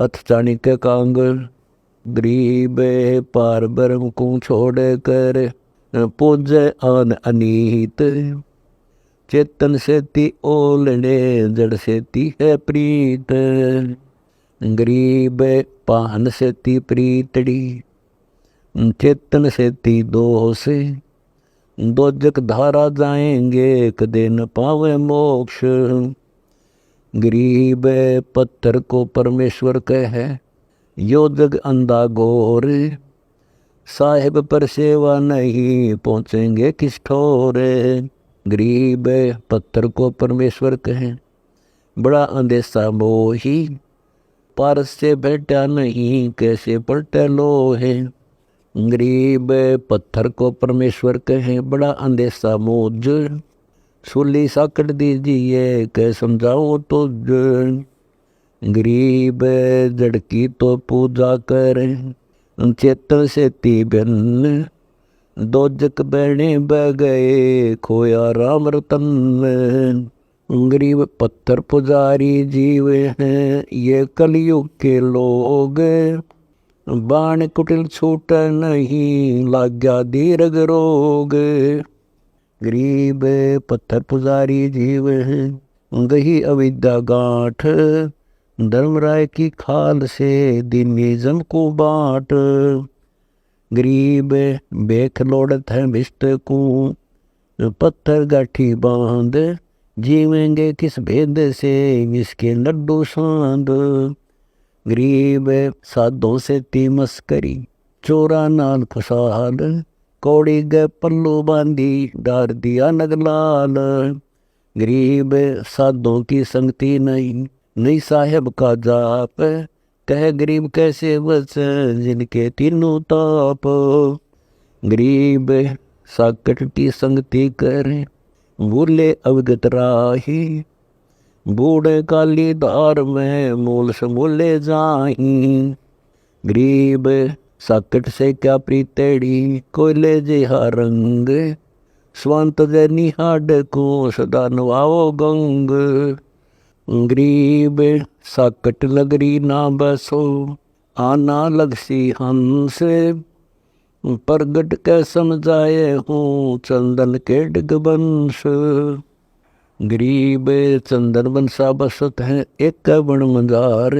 अथ चाणिक कांगल। गरीब पार ब्रह्म को छोड़ कर पूजे आन अनीत। चेतन सेती ओलड़े जड़ सेती है प्रीत। गरीब पाहन सेती प्रीतड़ी चेतन सेती दोष। दोजक धारा जाएंगे कदे न पावे मोक्ष। गरीब पत्थर को परमेश्वर कहे यो जग अंधा घोर। साहिब पर सेवा नहीं पहुँचेंगे किस ठोर। गरीब पत्थर को परमेश्वर कहे बड़ा अंदेशा मोही। पारस से बैठा नहीं कैसे पलटे लोहे। गरीब पत्थर को परमेश्वर कहे बड़ा अंदेशा मोज। सूली साकट दीजिए कै समझाओ तो। गरीब जड़ की तो पूजा करें चेतन से तीबन। दोजक बहने बह गए खोया राम रतन। गरीब पत्थर पुजारी जीव हैं ये कलयुग के लोग। बाण कुटिल छूट नहीं लाग्या दीर्घ रोग। गरीब पत्थर पुजारी जीव हैं गही अविद्या गांठ। धर्मराय की खाल से दिनिजम को बाँट। गरीब बेख लोड़त है भिष्ट को पत्थर गाठी बांध। जीवेंगे किस भेद से इसके लड्डू सांद। गरीब साधों से ती मस्करी चोरा नाल खुशहाल। कौड़ी गए पल्लू बांधी डार दिया नगलाल। गरीब साधों की संगति नहीं साहेब का जाप। कह गरीब कैसे बस जिनके तीनों ताप। गरीब साकट की संगति करें भूले अवगत राही। बूढ़े काली धार में मूल समूले जाही। गरीब साकट से क्या प्रीतेड़ी कोयले जिहा रंग। स्वांत जय निहाड को सदा नवाओ गंग। गरीब साकट लगरी ना बसो आना लगसी हंस। प्रगट के समझाए हूँ चंदन के डिगबंश। गरीब चंदन बंसा बसत है एक बण मंजार।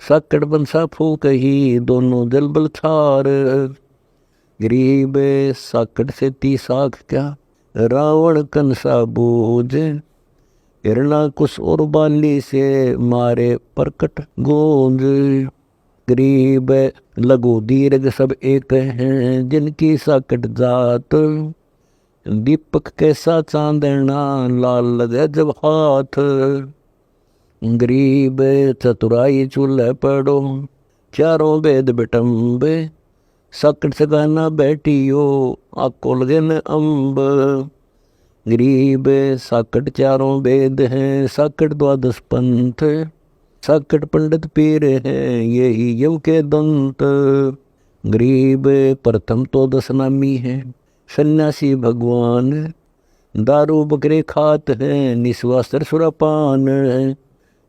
साकट बंसा फूक ही दोनों जल बल छार। गरीब साकट से ती साख क्या रावण कंसा बूझ। हिरणा कुश और बाली से मारे परकट गूंज। गरीब लघु दीर्घ सब एक हैं जिनकी साकट जात। दीपक कैसा चांदना लाल लगे जब हाथ। गरीब चतुराई चूल्हे पड़ो चारों वेद बिटम्ब। साकट सगाना बैठियो आको लगे न अम्ब। गरीब साकट चारों वेद हैं साकट द्वादश पंथ। साकट पंडित पीर हैं यही यम के दंत। गरीब प्रथम तो दस नामी है सन्यासी भगवान। दारू बकरे खात हैं निस्वास्त्र सुरापान।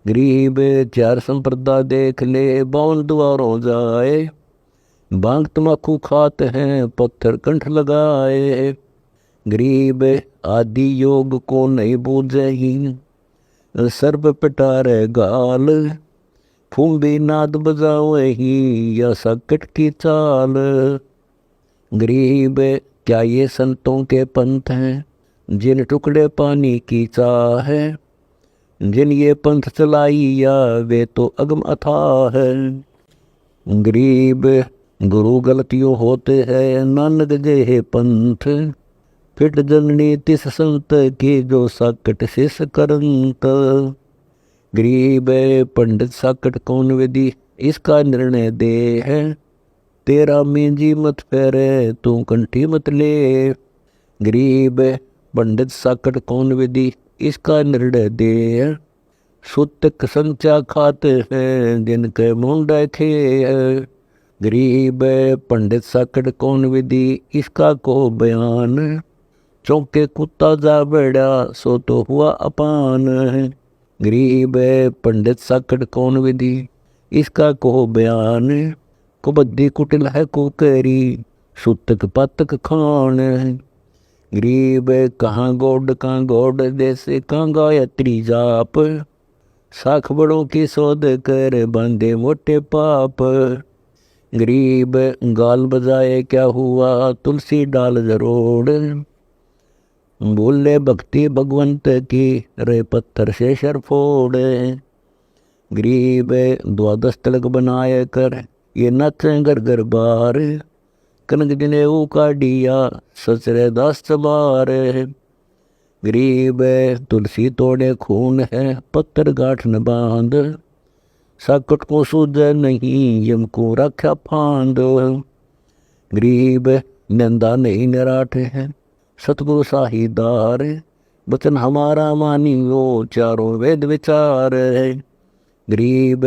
गरीब चार संप्रदा देख ले बावन द्वारों जाए। भांग तमाकू खात हैं पत्थर कंठ लगाए। गरीब आदि योग को नहीं बूझे ही सर्प पिटारे गाल। फूंबी नाद बजावे ही या साकट की चाल। गरीब क्या ये संतों के पंथ हैं जिन टुकड़े पानी की चाह है। जिन ये पंथ चलाई या वे तो अगम अथाह है। गरीब गुरु गलतियों होते हैं नानक जे पंथ। फिट जननी तिस संत की जो साकट शिष करंत। गरीब पंडित साकट कौन विधि इसका निर्णय दे है। तेरा मींजी मत फेरे तू कंठी मत ले। गरीब पंडित साकट कौन विधि इसका निर्णय दे है। सूतक संचा खाते हैं जिनके मुंडा खे। गरीब पंडित साकट कौन विधि इसका को बयान। चौके कुत्ता जा बैठा सो तो हुआ अपान। गरीब पंडित साकट कौन विधि इसका को बयान, कुबद्दी कुटिल है कुकरी, सुतक पातक खान। गरीब कहाँ गोड जैसे कहाँ गायत्री जाप, साख बड़ों की शोध कर बांधे मोटे पाप। गरीब गाल बजाए क्या हुआ तुलसी डाल जरोड़, बोले भक्ति भगवंत की रे पत्थर से शर फोड़। गरीब द्वादश तिलक बनाए कर ये नाचे घर घर बार, कनक जनेऊ का डिया सचरे दास चबार। गरीब तुलसी तोड़े खून है पत्थर गांठ न बांध, साकट को सूझ नहीं यम को रखा फांद। गरीब नंदा नहीं निराठ है सतगुरु साहिदार, वचन हमारा मानियो चारों वेद विचार। गरीब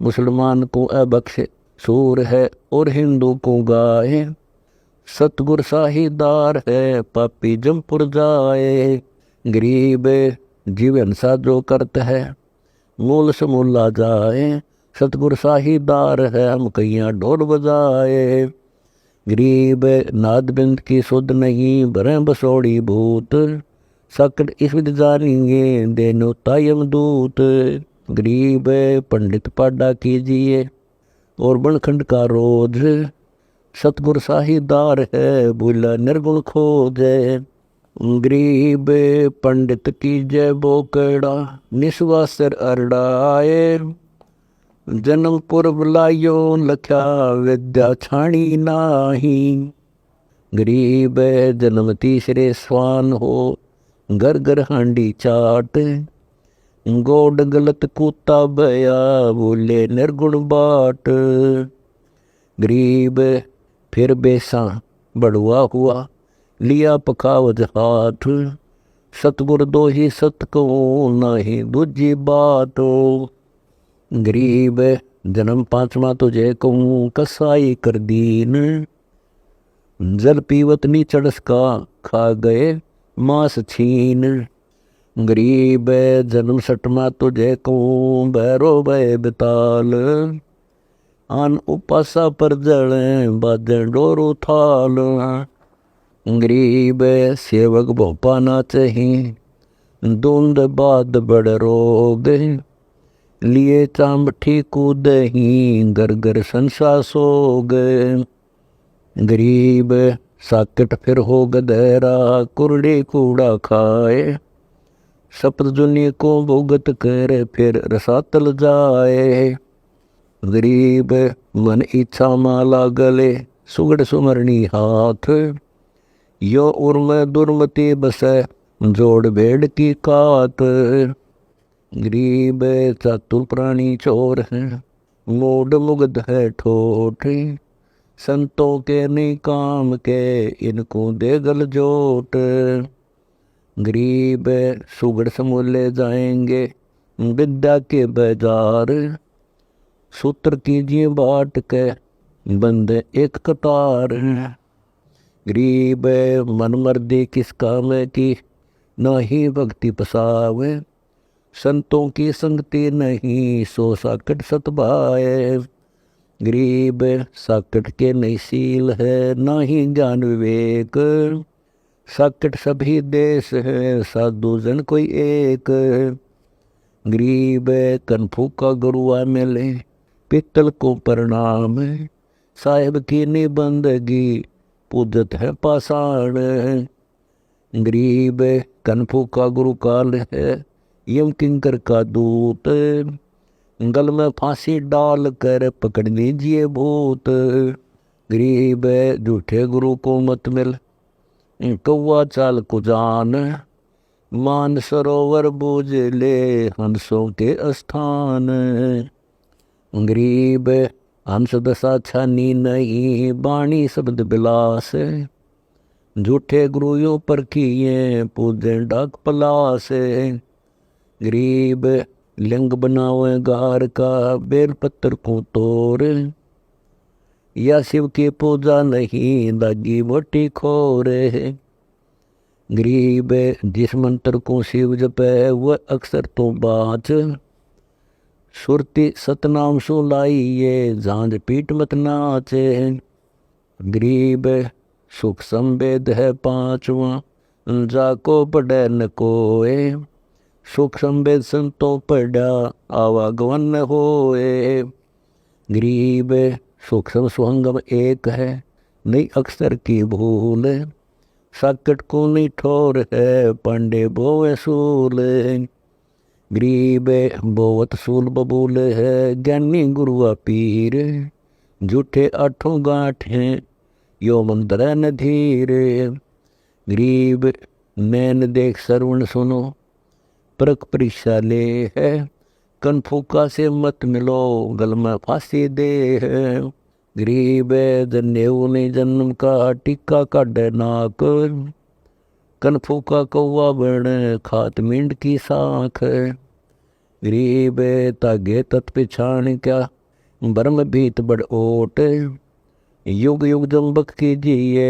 मुसलमान को अबख्श सूर है और हिंदू को गाय, सतगुर साहिदार है पापी जमपुर जाए। गरीब जीवन सा जो करत है मूल से मूला जाए, सतगुर साहिदार है हम कैया ढोल बजाए। गरीब नाद बिंद की सुध नहीं भरें बसोड़ी भूत, सकट इस विद जानेंगे देनो तायम दूत। गरीब पंडित पाडा कीजिए और बनखंड का रोज, सतगुर साहिदार है भूला निर्गुण खोज। गरीब पंडित की जय बोकड़ा निस्वासर अरडाए, जन्म पूर्व लायो लख्या विद्या छाणी नाही। गरीब जन्म तीसरे स्वान हो घर घर हांडी चाट, गोड गलत कूता बया बोले निर्गुण बाट। गरीब फिर बेसा बड़ुआ हुआ लिया पखावज हाथ, सतगुर दो ही सत को नाही दूजी बात। गरीब जन्म पांचवा तुझे कहूँ कसाई कर दीन, जल पीवत नी चढ़स का खा गए मांस छीन। गरीब जन्म सटमा तुझे कहूँ भैरो भय बिताल, आन उपासा पर जड़े बाजन डोरू थाल। गरीब सेवक भोपा ना चही दूंद बाद बड़ रोग, लिए चांबठी कूदही घर घर संसा सोग। गरीब साकट फिर हो गधेरा कुरड़ी कूड़ा खाए, सपत जुनी को भुगत कर फिर रसातल जाए। गरीब मन इच्छा माला गले सुगड़ सुमरणी हाथ, यो उर्म दुर्मति बसे जोड़ भेड़ की कात। गरीब चातुर प्राणी चोर है मूड मुग्ध है ठोठ, संतों के नहीं काम के इनको दे गल जोट। गरीब सुगड़ समूले जाएंगे विद्या के बाजार, सूत्र कीजिए बाट के बंदे एक कतार। गरीब मन मर्दी किस काम की न ही भक्ति पसावे, संतों की संगति नहीं सो साकट सतभाए। गरीब साकट के नहीं सील है ना ही ज्ञान विवेक, साकट सभी देश है साधु जन कोई एक। गरीब कनफू का गुरुआ मिले पित्तल को प्रणाम, साहेब की निबंदगी पूजत है पाषाण। गरीब कनफू का गुरु काल है यम किंकर का दूत, गल में फांसी डाल कर पकड़ लीजिए भूत। गरीब झूठे गुरु को मत मिल कौआ चाल को जान, मान सरोवर बूझ ले हंसों के स्थान। गरीब हंस दशा छानी नहीं बाणी शब्द बिलास, झूठे गुरुओं पर किए पूजे डाक पलास। गरीब लिंग बनावे गार का बेलपत्र को तोड़, या शिव की पूजा नहीं दागी मोटी खोर। गरीब जिस मंत्र को शिव जपे वह अक्सर तो बाच, सुरती सतनाम सु लाइए झांझ पीट मत नाचे। गरीब सुख संवेद है पांचवा जाको पढ़े न कोए। सुख संवेद संतो पढ़ा आवागवन होए। गरीब सुख सम सुहंगम एक है नहीं अक्सर की भूल। साकट को नहीं ठोर है पांडे बोए सूल। गरीब बोवत सूल बबूल है ज्ञानी गुरुआ पीर। झूठे आठों गांठ हैं यो मंत्र न धीर। गरीब नैन देख श्रवण सुनो परख परीक्षा ले है। कन फूका से मत मिलो गल में फांसी दे है। गरीब जनेऊ ने जन्म का टिक्का काढ़ नाक। कन फूका कौआ बण खात मींड की साख। गरीब तागे तत् पिछाण क्या ब्रह्म भीत बड़ ओट। युग युग जम्बक कीजिए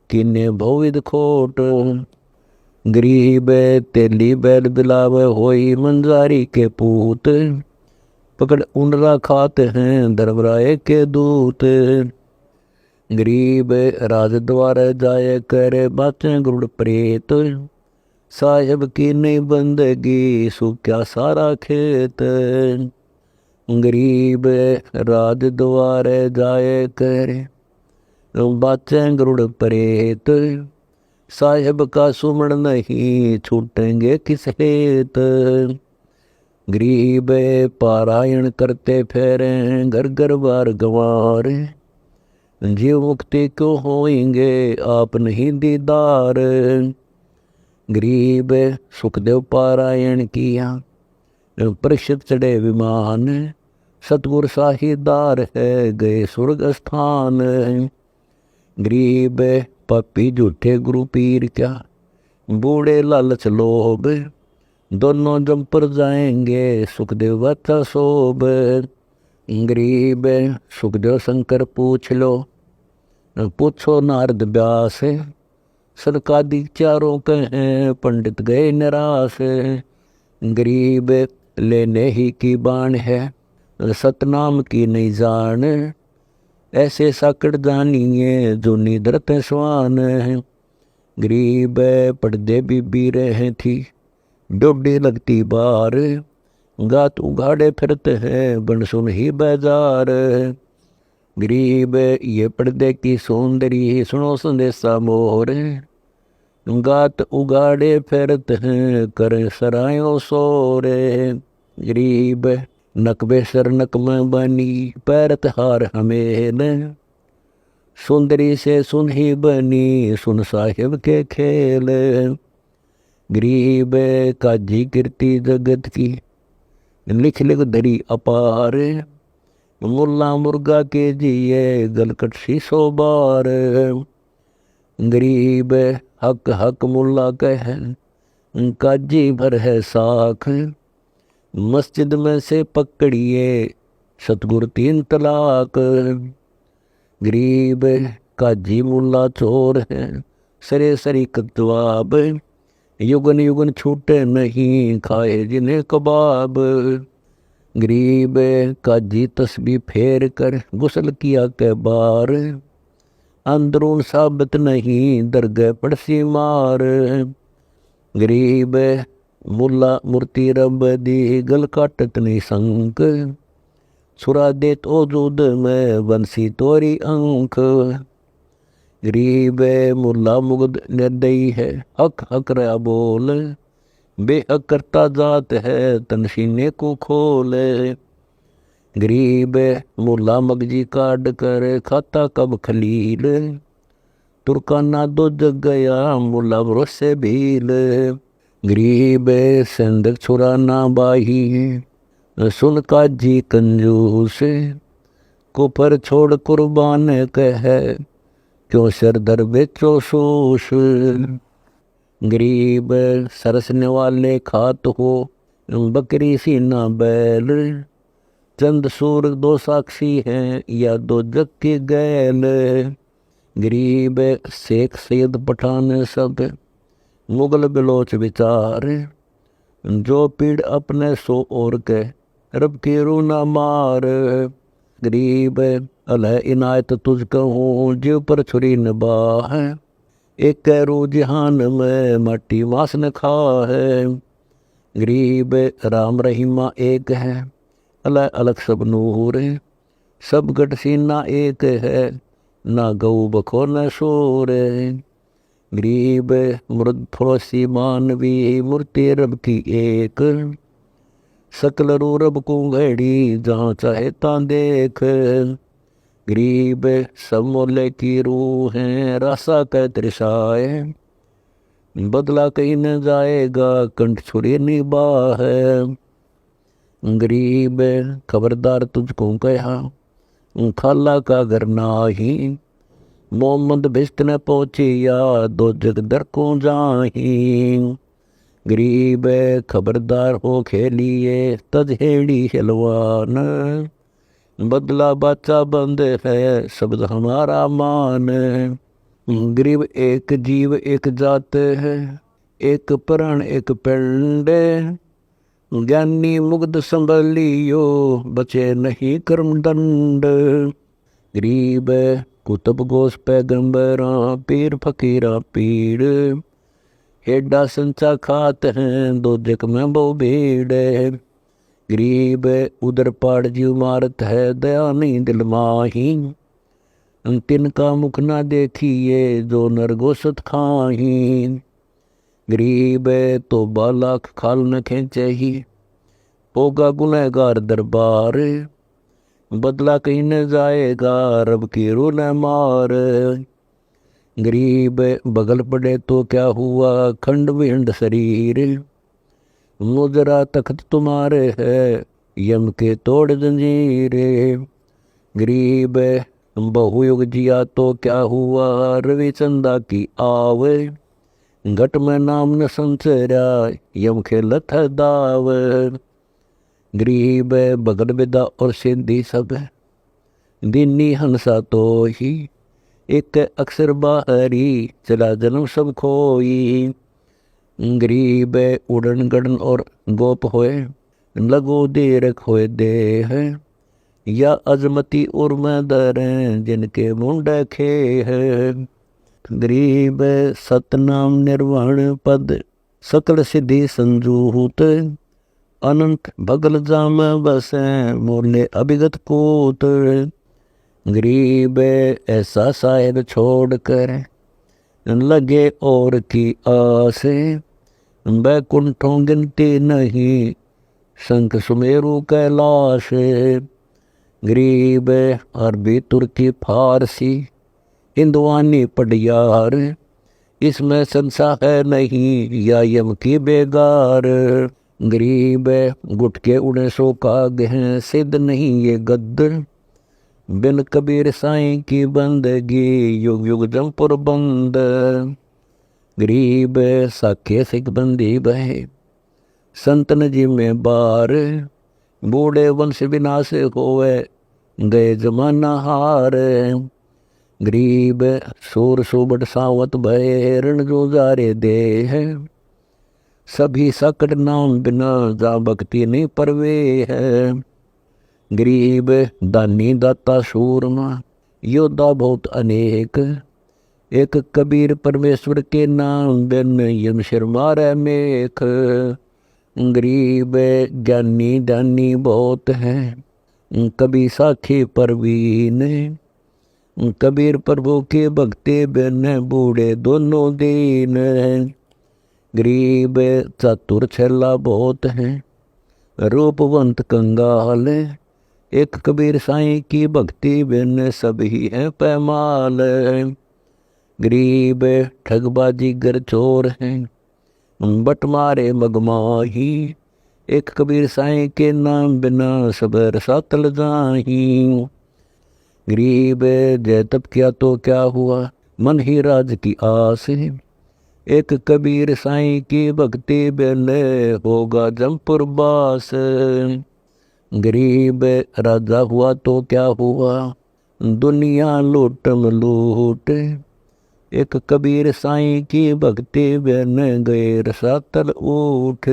किन्ने भोविद खोट। गरीब तेली बैल बिलाव होई मंजारी के पूत। पकड़ उनरा खाते हैं धर्मराय के दूत। गरीब राज द्वार जाए करे बातें गुरुड़ प्रेत। साहेब की नहीं बंदगी सूख्या सारा खेत। गरीब राज द्वार जाए करे बातें गुरुड़ प्रेत। साहेब का सुमण नहीं छूटेंगे किस हेत। गरीब पारायण करते फेरे घर घर बार गंवार। जीव मुक्ति क्यों होएंगे आप नहीं दीदार। गरीब सुखदेव पारायण किया परिषद चढ़े विमान। सतगुर साहिदार है गए स्वर्ग स्थान। गरीब पपी झूठे गुरु पीर क्या बूढ़े लालच लोभ। दोनों जम पर जाएंगे सुखदेव बच्चा शोभ। गरीब सुखदेव शंकर पूछ लो पूछो नारद व्यास। सनकादि चारों कहें पंडित गए निराश। गरीब लेने ही की बाण है सतनाम की नहीं जान। ऐसे साकड़ जानिए जो निधरत स्वान। गरीब पड़दे बीबी रहे थी डोडी लगती बार। गात उगाड़े फिरते हैं बन सुन ही बाजार। गरीब ये पर्दे की सौंदर्य सुनो संदेशा मोर। गात उगाड़े फिरते हैं कर सरायों सोरे। गरीब नकबे सर नक में बनी पैरत हार हमेल। सुंदरी से सुन ही बनी सुन साहिब के खेल। गरीब काजी कीर्ति जगत की लिख लिख धरी अपार। मुल्ला मुर्गा के जिए गलकट शीशो बार। गरीब हक हक मुल्ला कह काजी भर है साख। मस्जिद में से पकड़िए सतगुर 3 तलाक। गरीब काजी मुल्ला चोर है सरे सरी कतवाब। युगन युगन छूटे नहीं खाए जिन्हें कबाब। गरीब काजी तस्बी फेर कर गुसल किया के बार। अंदरून साबित नहीं दरगह पड़सी मार। गरीब मुल्ला मूर्ति रब दी गल काटत नहीं संक। छुरा दे तो दूध में बंसी तोरी अंक। गरीब मुल्ला मुगद निर्दयी है हक हक रहा बोल। बेहक करता जात है तनसीने को खोल। गरीब मुल्ला मगजी काट कर खाता कब खलील। तुर्काना दो जग गया मुल्ला भरोसे भील। गरीब संदक छुरा ना बाही सुन काजी कंजूस। कुफर छोड़ कुर्बान कह क्यों सर दर बेचो सूस। गरीब सरसने वाले खात हो बकरी सीना बैल। चंद सूर 2 साक्षी हैं या 2 जग की गैल। गरीब शेख सैयद पठान सब मुगल बिलोच विचार। जो पीड़ अपने सो और के रब के रू न मार। गरीब अलह इनायत तुझ कहूँ जीव पर छुरी न बाह। एक रू जहान में मट्टी मास न खा है। गरीब राम रहीमा एक है अलह अलग सब नूर। सब गट सीना एक है ना गऊ बखो न शोर। गरीब मुर्द फरोसी मानवी मूर्ति रब की एक। सकल रू रब को घड़ी जहाँ चाहे ता देख। गरीब सब मोले की रूह है रासा कै त्रिशाए। बदला कहीं न जाएगा कंठ छुरी निबाह है। गरीब खबरदार तुझको कहा खाला का घर नाही। मोहम्मद भिस्त न पहुँची या दो जग दर को जाही। गरीब खबरदार हो खेलिए तजहेड़ी हलवान। बदला बाचा बंद है शब्द हमारा मान। गरीब एक जीव एक जात है एक प्राण एक पिंड। ज्ञानी मुग्ध संभलियो बचे नहीं कर्म दंड। गरीब कुतुब गोस पैगंबरा पीर फकीरा पीड़। हेडा संचा खात हैं दो जग में बहु भीड़। गरीब उधर पाड़ जीव मारत है दया नहीं दिल माही। तिनका मुख ना देखिए जो नरगोसत खाही। गरीब तो बालाख खाल न खेचे ही होगा गुनहगार दरबार। बदला कहीं न जाएगा रब की रू न मार। गरीब बगल पड़े तो क्या हुआ खंड विंड शरीर। मुजरा तख्त तुम्हारे है यम के तोड़ जंजीर। गरीब बहुयुग जिया तो क्या हुआ रविचंदा की आव। घट में नाम न संचरा यम खेलत है दाव। गरीब बगल विदा और सिद्धि सब दीनी हंसा तो ही। एक अक्सर बाहरी चला जन्म सब खोई। गरीब उड़न गड़न और गोप होए लगो देर खोए दे है। या अजमती उर्म दरें जिनके मुंड खे है। गरीब सतनाम निर्वाण पद सकल सिद्धि संजूत। अनंत भगल जाम बसे मोले अभिगत कोत। गरीब ऐसा साहेब छोड़ कर लगे और की आस। बैकुंठों गिनती नहीं शंख सुमेरु कैलाश। गरीब अरबी तुर्की फारसी हिंदवानी पडियार। इसमें संशय है नहीं या यम की बेगार। गरीब गुटके उड़े सो काग हैं सिद्ध नहीं ये गद्द। बिन कबीर साईं की बंदगी युग युग जमपुर बंद। गरीब साखे सिख बंदी बहे संतन जी में बार। बूढ़े वंश विनाश होवे गए जमाना हार। गरीब सूर सुबट सावत भय रण जो जारे दे है। सभी सकट नाम बिना जा भक्ति नहीं परवे है। गरीब दानी दाता सूरमा योद्धा बहुत अनेक। एक कबीर परमेश्वर के नाम बिन यम सिर मारे मेख। गरीब ज्ञानी दानी बहुत हैं कभी साखी परवीन। कबीर प्रभु के भक्ति बिन बूढ़े दोनों दीन। गरीब चतुर छेला बहुत हैं रूपवंत कंगाल। एक कबीर साईं की भक्ति बिन सभी हैं पैमाल। गरीब ठगबाजी गर चोर हैं बट मारे मगमाही। एक कबीर साईं के नाम बिना सब रसातल जाही। गरीब जय तप किया तो क्या हुआ मन ही राज की आस। एक कबीर साईं की भक्ति बिन होगा जमपुर बास। गरीब राजा हुआ तो क्या हुआ दुनिया लूटम लूट। एक कबीर साईं की भक्ति बिन गए रसातल उठ।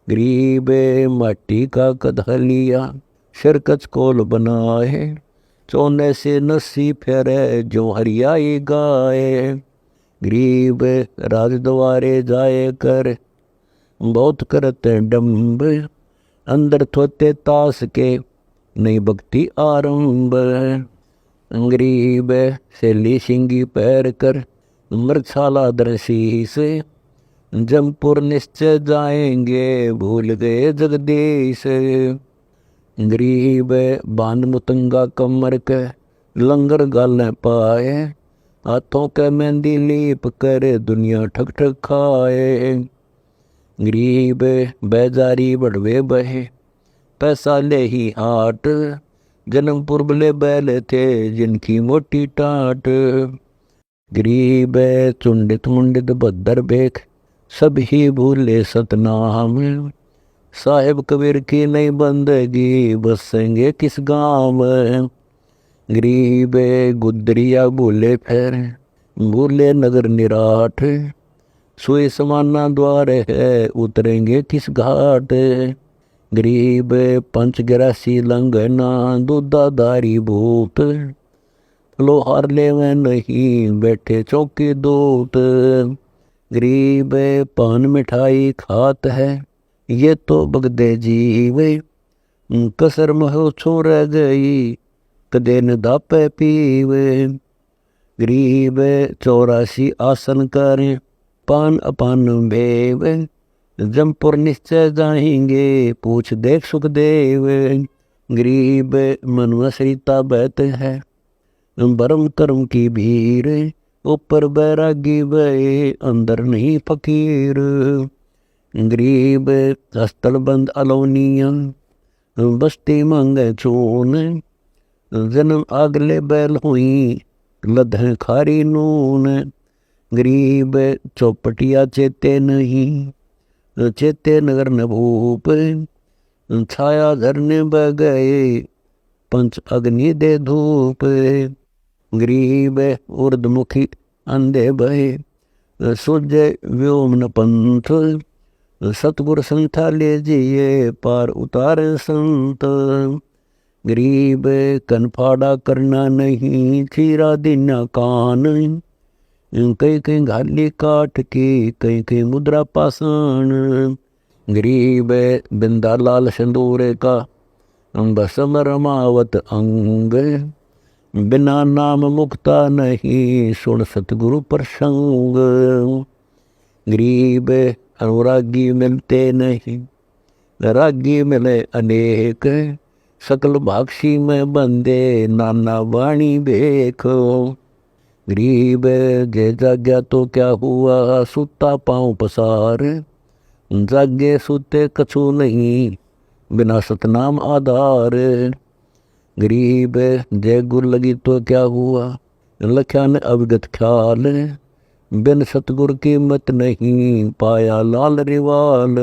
गरीब माटी का कधा लिया शिरकत कोल बनाए, चौने से नस्सी फेरे जो हरियाई गाए। गरीब राजद्वारे जाए कर बहुत करते डम्ब, अंदर थोते तास के नई भक्ति आरंभ। गरीब सैली सिंगी पैर कर मृगशाला दरसी से, जमपुर निश्चय जाएंगे भूल गए जगदीश। गरीब बांध मुतंगा कमर के लंगर गाल पाए, हाथों के मेहंदी लीप कर दुनिया ठक ठक खाए। गरीब बेजारी बढ़वे बहे पैसा ले ही हाट, जन्मपुर बले बैल थे जिनकी मोटी टाट। गरीब चुंडित मुंडित बद्दर बेख सब ही भूले सतनाम, साहेब कबीर की नई बंदगी बसेंगे किस गाँव। गरीब गुदरिया भूले फिर भूले नगर निराठ, सुई समाना द्वार है उतरेंगे किस घाट। गरीब पंच गिरासी लंघना दूधाधारी भूत, लोहार ले में नहीं बैठे चौकी दूत। गरीब पान मिठाई खात है ये तो बगदे जीव, कसर महो छो रह गई कदे न दापे पीवे। गरीब 84 आसन करें पान अपान भेव, जमपुर निश्चय जाएंगे पूछ देख सुखदेव। गरीब मनुआ सरिता बहत है बरम कर्म की भीर, ऊपर बैरागी बहे अंदर नहीं फकीर। गरीब हस्तल बंद अलोनिया बस्ती मांगे चून, जन्म आगले बैल हुई लधे खारी नून। गरीब चौपटिया चेते नहीं चेते नगर न भूप, छाया धरने बह गए पंच अग्नि दे धूप। गरीब उर्दमुखी अंधे बहे सूझे व्योम न पंथ, सतगुर संथा ले जिए पार उतारे संत। गरीब कनफाड़ा करना नहीं चीरा दिना कान, कई कई घाली काठ की कई कई मुद्रा पाषाण। गरीब बिंदा लाल सिंदूरे का बसम रमावत अंग, बिना नाम मुक्ता नहीं सुन सतगुरु प्रसंग। गरीब अनुरागी मिलते नहीं रागी मिले अनेक, सकल भाक्षी में बंदे नाना वाणी देखो। गरीब जे जाग्या तो क्या हुआ सुता पाँव पसार, जागे सुते कछु नहीं बिना सतनाम आधार। गरीब जय गुर लगी तो क्या हुआ लख्या ने अवगत ख्याल, बिन सतगुर की मत नहीं पाया लाल रिवाल।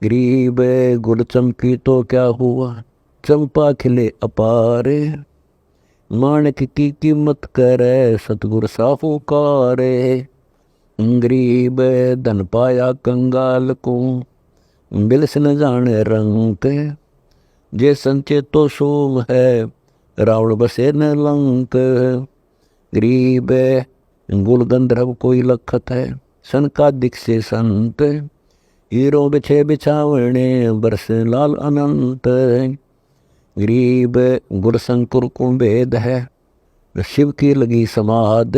गरीब गुर चमकी तो क्या हुआ चंपा खिले अपार, माणक की कीमत करे सतगुर साफुकारे। गरीब धन पाया कंगाल को बिलस न जाने रंक, जे संचे तो सोम है रावण बसे न लंक। गरीब गुल गंधर्व कोई लखत है सनकादिक से संत, हीरो बिछे बिछावने बरस लाल अनंत। गरीब गुरशंकुर को भेद है शिव की लगी समाध,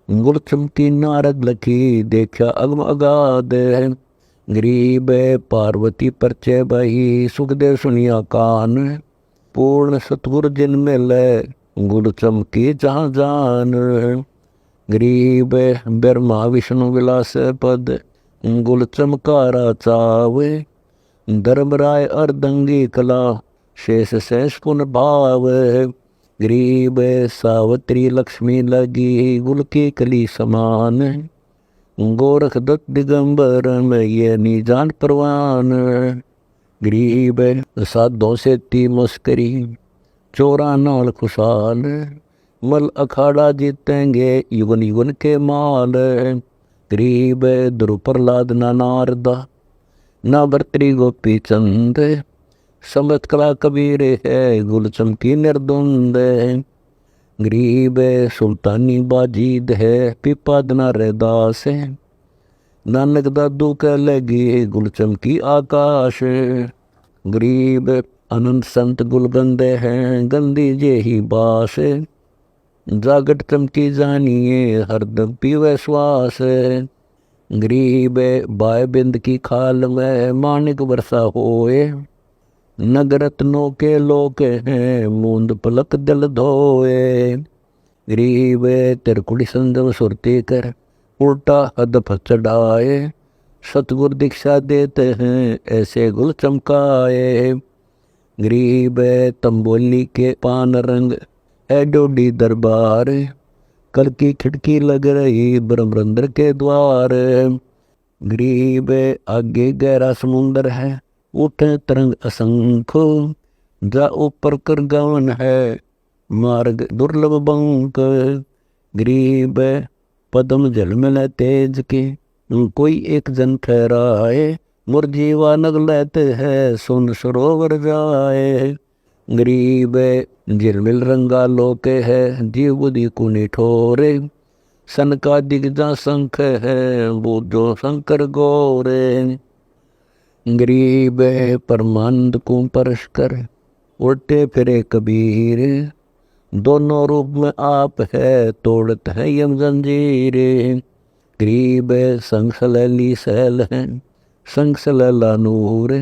गुर चमकी नारद लखी देखा अगम अगाध। गरीब पार्वती परचे बही सुखदेव सुनिया कान, पूर्ण सतगुर जिन मिले गुर चमकी जहाँ जान। गरीब ब्रह्मा विष्णु विलास पद गुल चमकारा चावे, धर्मराय अर्धंगी कला शेष शेष पुन भाव। गरीब सावत्री लक्ष्मी लगी गुल की कली समान, गोरख दत्त दिगंबर में ये निजान परवान। गरीब साधों से ती मस्करी चोरा नाल खुशाल, मल अखाड़ा जीतेंगे युगन युगन के माल। गरीब ध्रुव प्रहलाद नारदा ना भर्तरी गोपी चंद, समत कला कबीर है, गुल चमकी निर्दुंद। गरीब सुल्तानी बाजीद है, पिपादना रैदास है, नानक दादू कह लगी गुल चमकी आकाश। गरीब अनंत संत गुलगंदे हैं, गंदी जे ही बास, जागट चमकी जानिए हरदम पीवे श्वास। गरीब बाय बिंद की खाल में माणिक वर्षा होए, नगरत्नों के लोक हैं, मूंद पलक दिल धोए। गरीब तिरकुड़ी संजम सुरती कर, उल्टा हदफ चढ़ाए, सतगुर दीक्षा देते हैं, ऐसे गुल चमकाए। गरीब तंबोली के पान रंग है डोडी दरबार, कल की खिड़की लग रही ब्रह्मरंद्र के द्वार। गरीब आगे गहरा समुंदर है, उठे तरंग असंख्य, जा ऊपर कर गवन है, मार्ग दुर्लभ बंक। गरीब पदम जल मिले तेज के, कोई एक जन ठहराए, मुरजीवा नग लेते है, सुन सरोवर जाए। गरीब झिलमिल रंगा लोके है, जीव बुद्धि कुनी ठोरे, सन का दिग्जा शंख है, बूझो शंकर गोरे। गरीब परमानंद को परस्कर, उल्टे फिरे कबीर, दोनों रूप में आप है, तोड़त है यम जंजीरे। गरीब संग सलैली सैल है, संग सलैला नूर,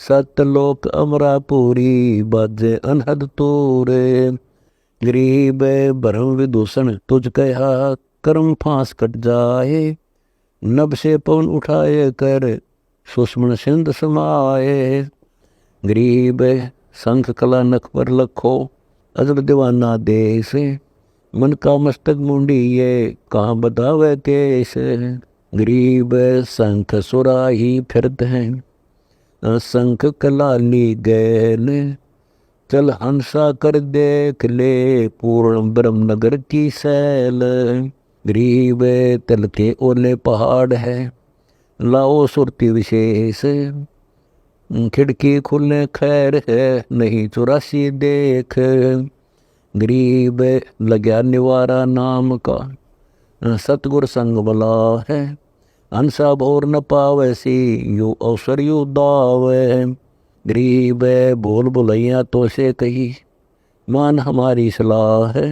सतलोक अमरापुरी, बाजे अनहद तूरे। गरीब भरम विदूषण तुझ कहा, कर्म फांस कट जाए, नभ से पवन उठाए कर, सुषमन सिंध समाए। गरीब शंख कला नख पर लखो, अजब दीवाना देश, मन का मस्तक मुंडिये, कहाँ बतावे केस। गरीब शंख सुराही फिरत हैं, शंख कलाली गैल, चल हंसा कर देख ले, पूर्ण ब्रह्म नगर की सैल। गरीब तल के ओले पहाड़ है, लाओ सुरती विशेष, खिड़की खुलने खैर है, नहीं 84 देख। गरीब लग्या निवारा नाम का, सतगुर संग बला है, हंसा भोर न पावैसी, यू अवसर यू दावे। गरीब बोल बुलैया तो से कही, मान हमारी सलाह है,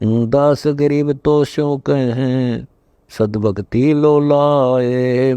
दास गरीब तो शोक हैं, सदभक्ति लो लाए।